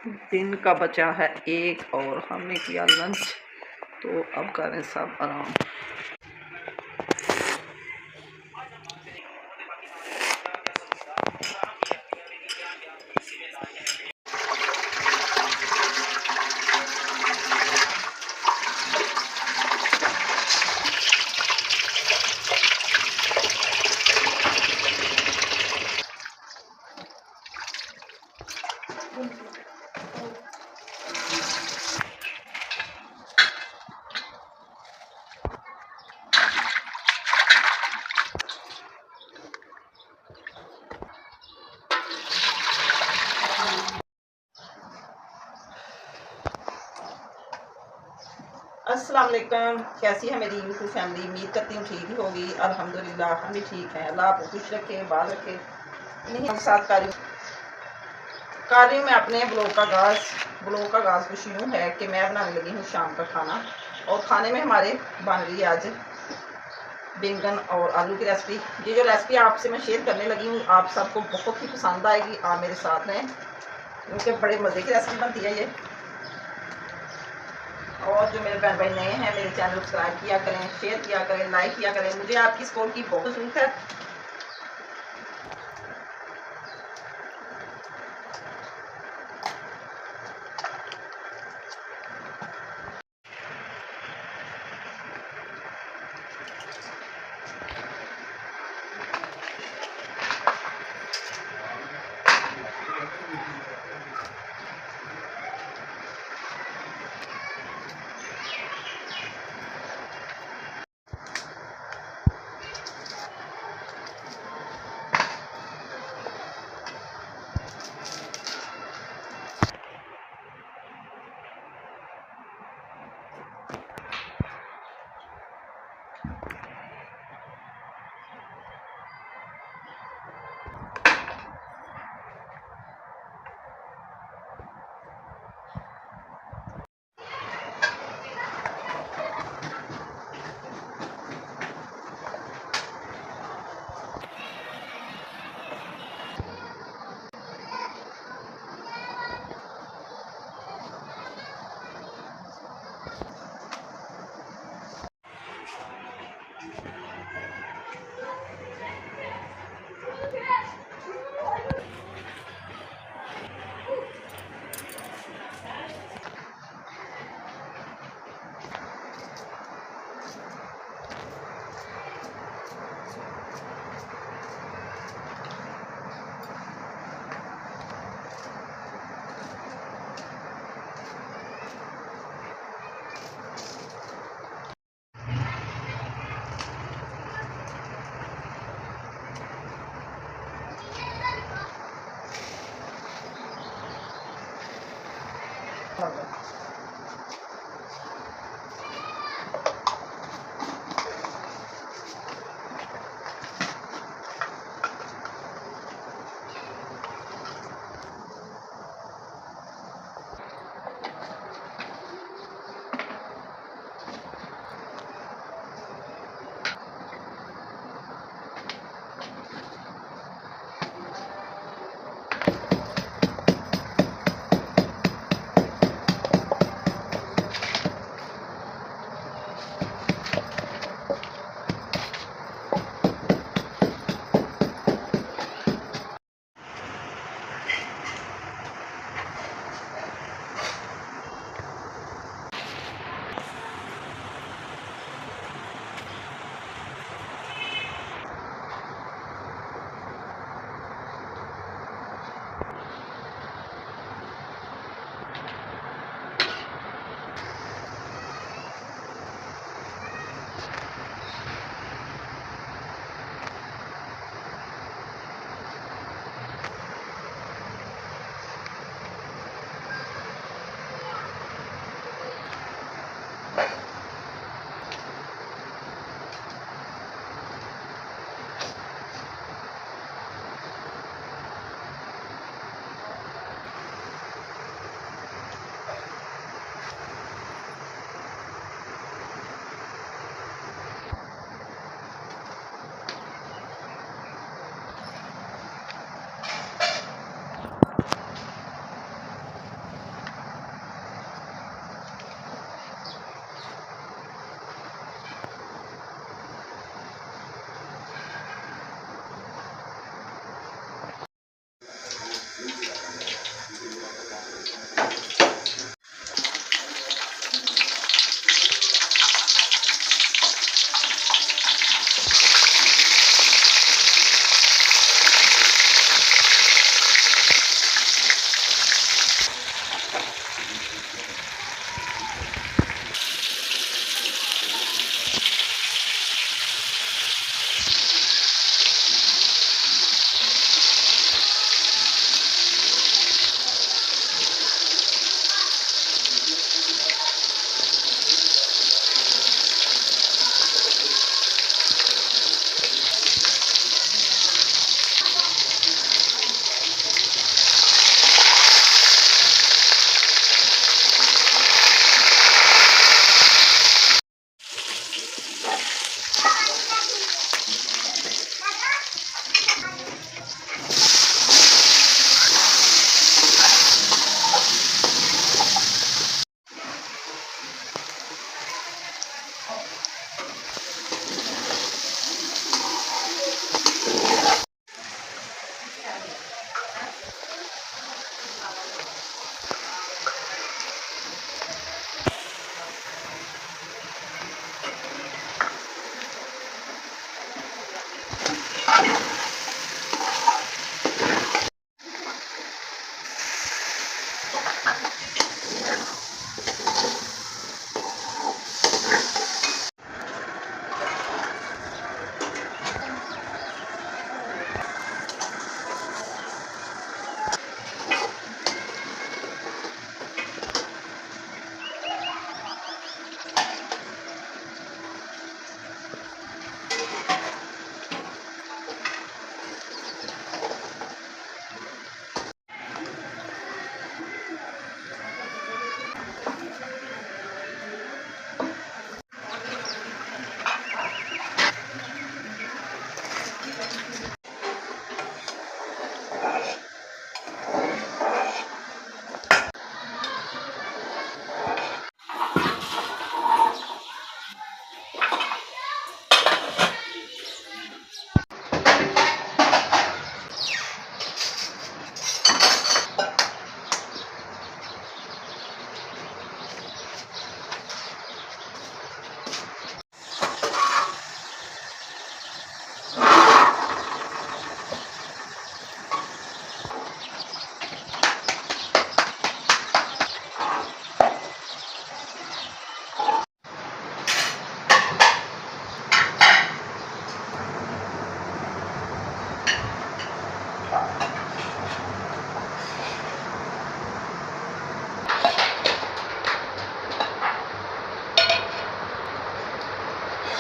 दिन का बचा है 1 और हमने किया लंच, तो अब करें सब आराम। अस्सलाम वालेकुम, कैसी है मेरी यूट्यूब फैमिली। उम्मीद करती हूँ ठीक ही होगी। अल्हम्दुलिल्लाह हम भी ठीक हैं। अल्लाह आपको खुश रखे, बात रखे। नहीं हम साथ कार्य में अपने ब्लॉग का आगाज़ कुछ यूँ है कि मैं बनाने लगी हूँ शाम का खाना। और खाने में हमारे बन रही है आज बैंगन और आलू की रेसिपी। ये जो रेसिपी आपसे मैं शेयर करने लगी हूँ आप सबको बहुत ही पसंद आएगी। आप मेरे साथ हैं क्योंकि बड़े मज़े की रेसिपी बनती है ये। और जो मेरे बहन भाई नए हैं मेरे चैनल को सब्सक्राइब किया करें, शेयर किया करें, लाइक किया करें। मुझे आपकी सपोर्ट की बहुत ज़रूरत है।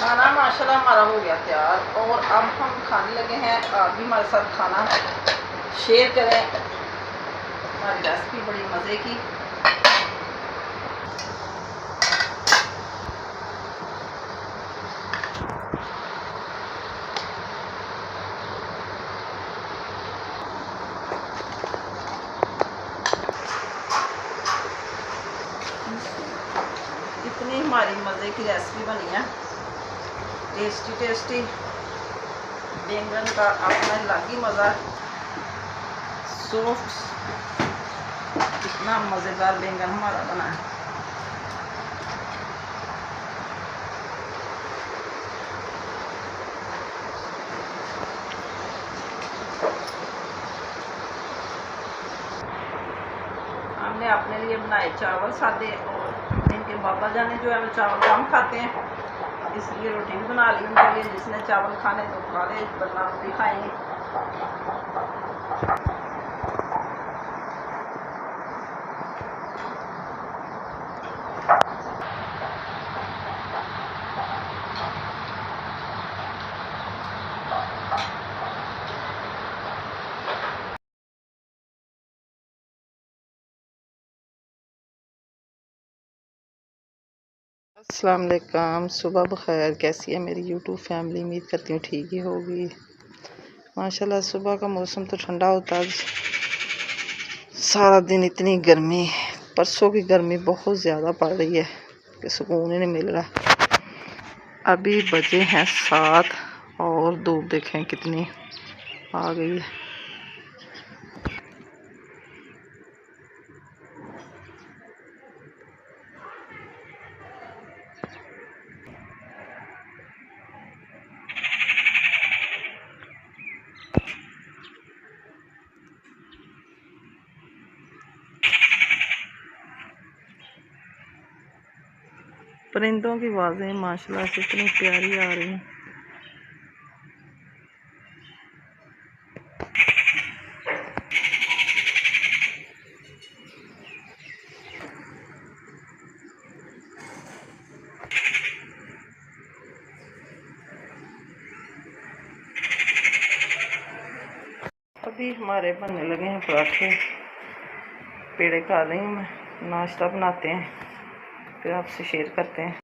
खाना माशाल्लाह हमारा हो गया तैयार और अब हम खाने लगे हैं। आप भी हमारे साथ खाना शेयर करें। हमारी रेसिपी बड़ी मज़े की। इतनी हमारी मज़े की रेसिपी बनी है। टेस्टी टेस्टी बैंगन का अपना अलग ही मज़ा। सॉफ्ट, कितना मज़ेदार बैंगन हमारा बना है। हमने अपने लिए बनाए चावल सादे और इनके बाबा जाने जो है वो चावल कम खाते हैं, इसलिए रोटी भी बना ली उनके लिए। जिसने चावल खाने तो खा ले, वरना रोटी खाएंगे। अस्सलाम वालेकुम, सुबह बखैर। कैसी है मेरी यूट्यूब फैमिली? उम्मीद करती हूँ ठीक ही होगी। माशाल्लाह सुबह का मौसम तो ठंडा होता है। सारा दिन इतनी गर्मी, परसों की गर्मी बहुत ज़्यादा पड़ रही है कि सुकून ही नहीं मिल रहा। अभी बजे हैं 7 और धूप देखें कितनी आ गई है। परिंदों की आवाज़ें माशाल्लाह से इतनी प्यारी आ रही हैं। अभी हमारे बनने लगे हैं पराठे। पेड़े खा रही हूँ मैं। नाश्ता बनाते हैं, फिर आपसे शेयर करते हैं।